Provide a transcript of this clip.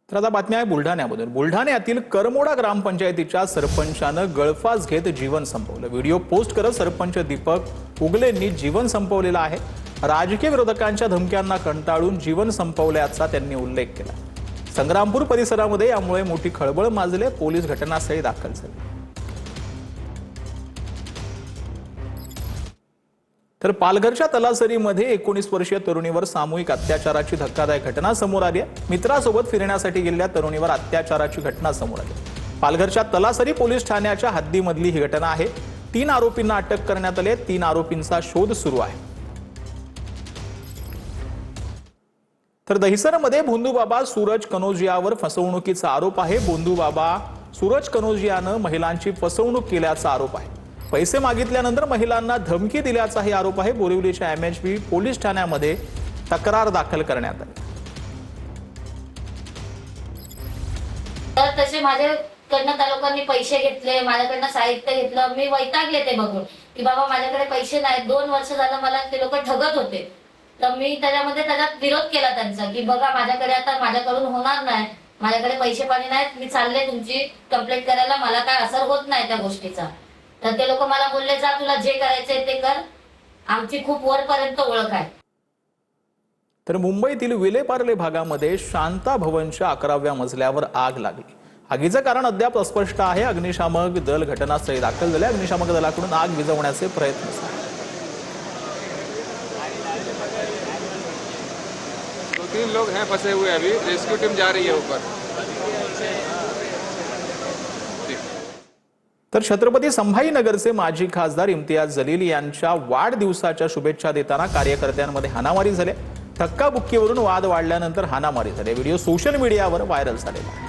तर आता बातमी आहे बुलढाण्यामधून। बुलढाण्यातील करमोडा ग्रामपंचायतीच्या सरपंचानं गळफास घेत जीवन संपवलं। व्हिडिओ पोस्ट करत सरपंच दीपक उगलेंनी जीवन संपवलेलं आहे। राजकीय विरोधकांच्या धमक्यांना कंटाळून जीवन संपवल्याचा त्यांनी उल्लेख केला। संग्रामपूर परिसरामध्ये यामुळे मोठी खळबळ माजली। पोलीस घटनास्थळी दाखल झाले। तर पालघरच्या तलासरीमध्ये 19 वर्षीय तरुणीवर सामूहिक अत्याचाराची धक्कादायक घटना समोर आली आहे। मित्रासोबत फिरण्यासाठी गेलेल्या तरुणीवर अत्याचाराची घटना समोर आली। पालघरच्या तलासरी पोलीस ठाण्याच्या हद्दीमधली ही घटना आहे। 3 आरोपींना अटक करण्यात आली आहे। 3 आरोपींचा शोध सुरू आहे। तर दहिसरमध्ये भोंदूबाबा सूरज कनोजियावर फसवणुकीचा आरोप आहे। भोंदूबाबा सूरज कनोजियानं महिलांची फसवणूक केल्याचा आरोप आहे। पैसे मागितल्यानंतर महिलांना धमकी दिल्याचाही आरोप आहे। बोरिवलीच्या MHB पोलीस ठाण्यामध्ये तक्रार दाखल करण्यात आली। तर तसे माझ्याकडनं त्या लोकांनी पैसे घेतले, माझ्याकडनं साहित्य घेतलं। मी वैतागले ते बघून की बाबा माझ्याकडे पैसे नाहीत। 2 वर्ष झालं मला ते लोक ठगत होते। तर मी त्याच्यात विरोध केला त्यांचा की बघा माझ्याकडे आता माझ्याकडून होणार नाही, माझ्याकडे पैसे पाणी नाहीत, मी चालले तुमची कंप्लेंट करायला, मला काय असर होत नाही त्या गोष्टीचा। तर ते लोक मला बोलले जा तुला जे करायचंय ते कर, आमची खूप वरपर्यंत ओळख आहे। तर मुंबईतील विलेपार्ले भागामध्ये शांता भवनच्या 11व्या मजल्यावर आग लागली। आगीचं कारण अद्याप अस्पष्ट आहे। अग्निशामक दल घटनास्थळी दाखल झाले। अग्निशामक दलाकडून आग विझवण्याचे प्रयत्न सुरू आहेत। 2-3 लोग हैं फंसे हुए, अभी रेस्क्यू टीम जा रही है ऊपर। तर छत्रपती संभाजीनगरचे माजी खासदार इम्तियाज जलील यांच्या वाढदिवसाच्या शुभेच्छा देताना कार्यकर्त्यांमध्ये हाणामारी झाली। धक्काबुक्कीवरून वाद वाढल्यानंतर हाणामारी झाली। व्हिडिओ सोशल मीडियावर व्हायरल झालेला आहे।